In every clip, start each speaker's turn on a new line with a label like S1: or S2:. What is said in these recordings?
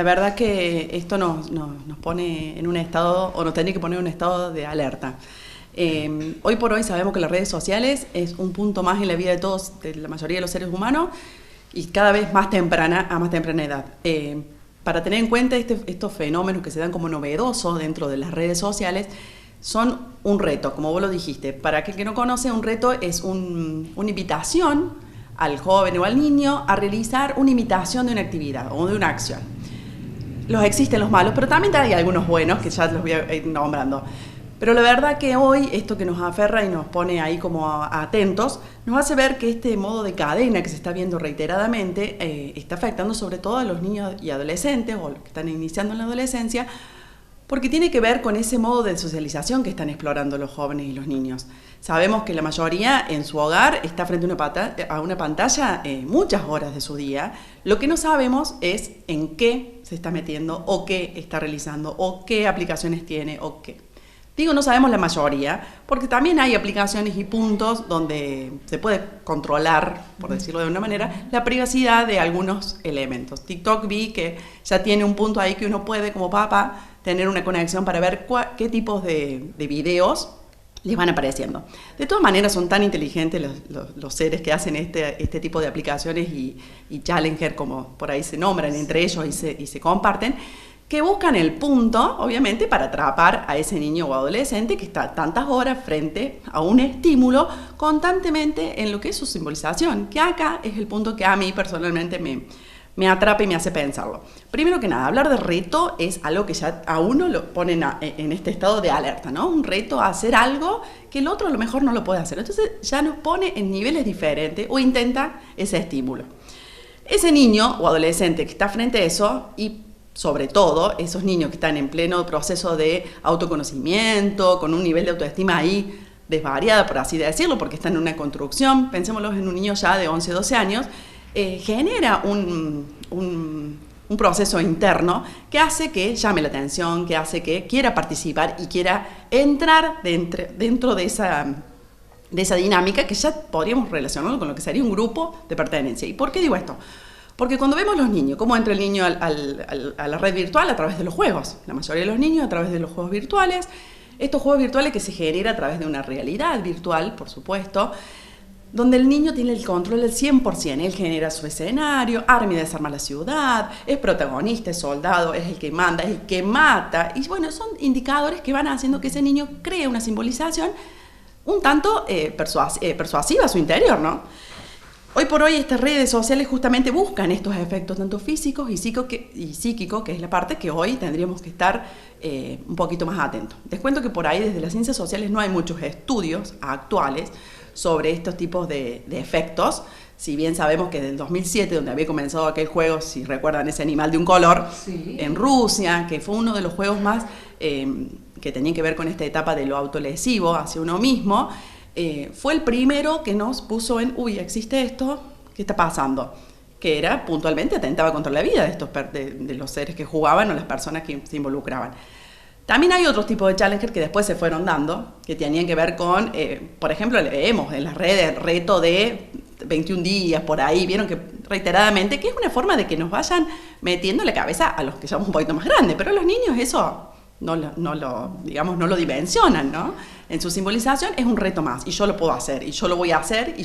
S1: la verdad que esto nos pone en un estado, o nos tiene que poner en un estado de alerta. Hoy por hoy sabemos que las redes sociales es un punto más en la vida de todos, de la mayoría de los seres humanos, y cada vez más temprana, a más temprana edad. Para tener en cuenta estos fenómenos que se dan como novedosos dentro de las redes sociales, son un reto, como vos lo dijiste. Para aquel que no conoce, un reto es una invitación al joven o al niño a realizar una imitación de una actividad o de una acción. Existen los malos, pero también hay algunos buenos que ya los voy a ir nombrando. Pero la verdad que hoy esto que nos aferra y nos pone ahí como atentos, nos hace ver que este modo de cadena que se está viendo reiteradamente está afectando sobre todo a los niños y adolescentes o los que están iniciando en la adolescencia, porque tiene que ver con ese modo de socialización que están explorando los jóvenes y los niños. Sabemos que la mayoría en su hogar está frente a una pantalla muchas horas de su día. Lo que no sabemos es en qué se está metiendo o qué está realizando o qué aplicaciones tiene o qué. Digo, no sabemos la mayoría, porque también hay aplicaciones y puntos donde se puede controlar, por decirlo de una manera, la privacidad de algunos elementos. TikTok vi que ya tiene un punto ahí que uno puede, como papá, tener una conexión para ver qué tipos de videos les van apareciendo. De todas maneras, son tan inteligentes los seres que hacen este tipo de aplicaciones y Challenger, como por ahí se nombran entre ellos y se comparten, que buscan el punto, obviamente, para atrapar a ese niño o adolescente que está tantas horas frente a un estímulo constantemente en lo que es su simbolización, que acá es el punto que a mí personalmente me atrapa y me hace pensarlo. Primero que nada, hablar de reto es algo que ya a uno lo ponen en este estado de alerta, ¿no? Un reto a hacer algo que el otro a lo mejor no lo puede hacer. Entonces ya nos pone en niveles diferentes o intenta ese estímulo. Ese niño o adolescente que está frente a eso, y sobre todo esos niños que están en pleno proceso de autoconocimiento, con un nivel de autoestima ahí desvariada, por así decirlo, porque están en una construcción, pensémoslo en un niño ya de 11, 12 años, genera un proceso interno que hace que llame la atención, que hace que quiera participar y quiera entrar dentro de esa dinámica que ya podríamos relacionarlo con lo que sería un grupo de pertenencia. ¿Y por qué digo esto? Porque cuando vemos los niños, cómo entra el niño a la red virtual a través de los juegos. La mayoría de los niños a través de los juegos virtuales. Estos juegos virtuales que se generan a través de una realidad virtual, por supuesto, donde el niño tiene el control del 100%. Él genera su escenario, arma y desarma la ciudad, es protagonista, es soldado, es el que manda, es el que mata. Y bueno, son indicadores que van haciendo que ese niño cree una simbolización un tanto persuasiva a su interior, ¿no? Hoy por hoy estas redes sociales justamente buscan estos efectos tanto físicos y psíquicos, que es la parte que hoy tendríamos que estar un poquito más atentos. Les cuento que por ahí desde las ciencias sociales no hay muchos estudios actuales sobre estos tipos de efectos, si bien sabemos que desde el 2007, donde había comenzado aquel juego, si recuerdan ese animal de un color, sí, en Rusia, que fue uno de los juegos más que tenían que ver con esta etapa de lo autolesivo hacia uno mismo, fue el primero que nos puso en, existe esto, ¿qué está pasando? Que era, puntualmente, atentaba contra la vida de los seres que jugaban o las personas que se involucraban. También hay otros tipos de challenger que después se fueron dando, que tenían que ver con, por ejemplo, leemos en las redes reto de 21 días, por ahí, vieron que reiteradamente, que es una forma de que nos vayan metiendo en la cabeza a los que somos un poquito más grandes, pero a los niños eso no lo dimensionan, ¿no? En su simbolización es un reto más, y yo lo puedo hacer, y yo lo voy a hacer,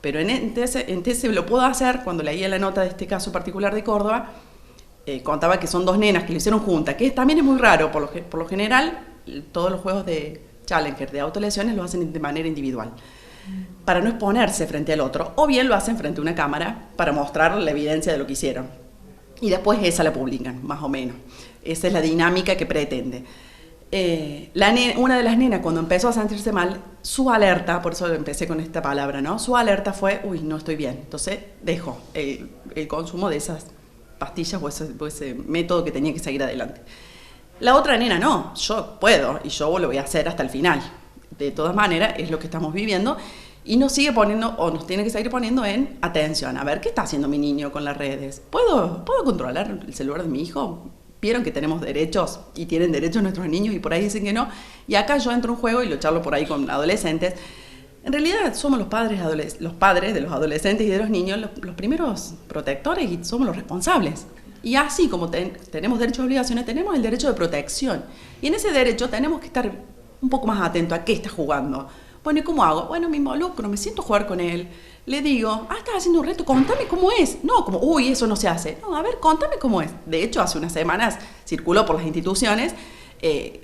S1: pero en ese lo puedo hacer, cuando leía la nota de este caso particular de Córdoba, contaba que son dos nenas que lo hicieron juntas, que también es muy raro, por lo general, todos los juegos de Challenger, de autolesiones, lo hacen de manera individual, para no exponerse frente al otro, o bien lo hacen frente a una cámara para mostrar la evidencia de lo que hicieron. Y después esa la publican, más o menos. Esa es la dinámica que pretende. Una de las nenas, cuando empezó a sentirse mal, su alerta, por eso empecé con esta palabra, ¿no? Su alerta fue, no estoy bien. Entonces dejó el consumo de esas pastillas o ese método que tenía que seguir adelante. La otra nena, no, yo puedo y yo lo voy a hacer hasta el final. De todas maneras, es lo que estamos viviendo. Y nos sigue poniendo, o nos tiene que seguir poniendo en atención. A ver, ¿qué está haciendo mi niño con las redes? ¿Puedo controlar el celular de mi hijo? Vieron que tenemos derechos y tienen derechos nuestros niños y por ahí dicen que no. Y acá yo entro a un juego y lo charlo por ahí con adolescentes. En realidad somos los padres de los adolescentes y de los niños los primeros protectores y somos los responsables. Y así como tenemos derechos y obligaciones, tenemos el derecho de protección. Y en ese derecho tenemos que estar un poco más atentos a qué está jugando. Bueno, ¿y cómo hago? Bueno, me involucro, me siento a jugar con él. Le digo, estás haciendo un reto, contame cómo es. No, como, uy, eso no se hace. No, a ver, contame cómo es. De hecho, hace unas semanas circuló por las instituciones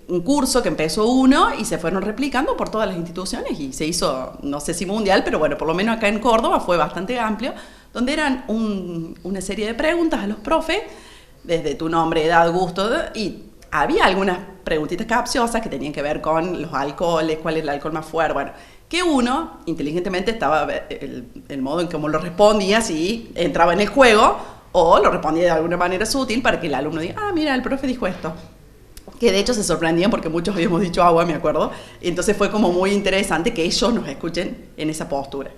S1: un curso que empezó uno y se fueron replicando por todas las instituciones y se hizo, no sé si mundial, pero bueno, por lo menos acá en Córdoba fue bastante amplio, donde eran una serie de preguntas a los profes, desde tu nombre, edad, gusto, y había algunas preguntitas capciosas que tenían que ver con los alcoholes, cuál es el alcohol más fuerte, bueno, que uno inteligentemente estaba el modo en cómo lo respondía, si entraba en el juego o lo respondía de alguna manera sutil para que el alumno diga, mira, el profe dijo esto. Que de hecho se sorprendían porque muchos habíamos dicho agua, me acuerdo, y entonces fue como muy interesante que ellos nos escuchen en esa postura.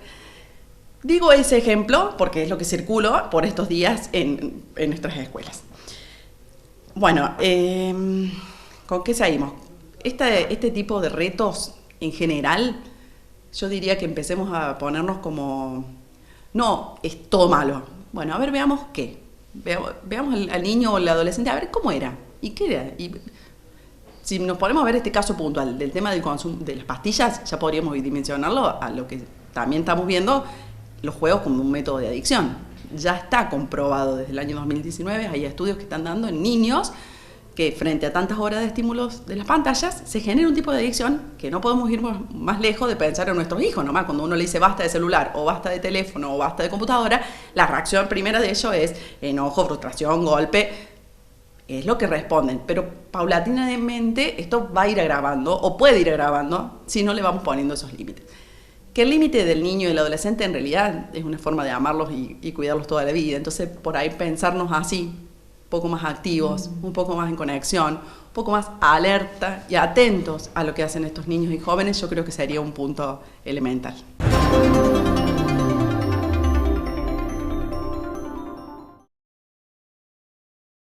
S1: Digo ese ejemplo porque es lo que circuló por estos días en nuestras escuelas. Bueno, ¿con qué seguimos? Este tipo de retos en general, yo diría que empecemos a ponernos como, no, es todo malo. Bueno, a ver, veamos qué. Veamos al niño o al adolescente, a ver cómo era. ¿Y qué era? Y si nos ponemos a ver este caso puntual del tema del consumo de las pastillas, ya podríamos dimensionarlo a lo que también estamos viendo, los juegos como un método de adicción. Ya está comprobado desde el año 2019, hay estudios que están dando en niños que frente a tantas horas de estímulos de las pantallas se genera un tipo de adicción que no podemos ir más lejos de pensar en nuestros hijos. Nomás cuando uno le dice basta de celular o basta de teléfono o basta de computadora, la reacción primera de ello es enojo, frustración, golpe. Es lo que responden, pero paulatinamente esto va a ir agravando o puede ir agravando si no le vamos poniendo esos límites. Que el límite del niño y del adolescente en realidad es una forma de amarlos y cuidarlos toda la vida. Entonces, por ahí pensarnos así, un poco más activos, un poco más en conexión, un poco más alerta y atentos a lo que hacen estos niños y jóvenes, yo creo que sería un punto elemental.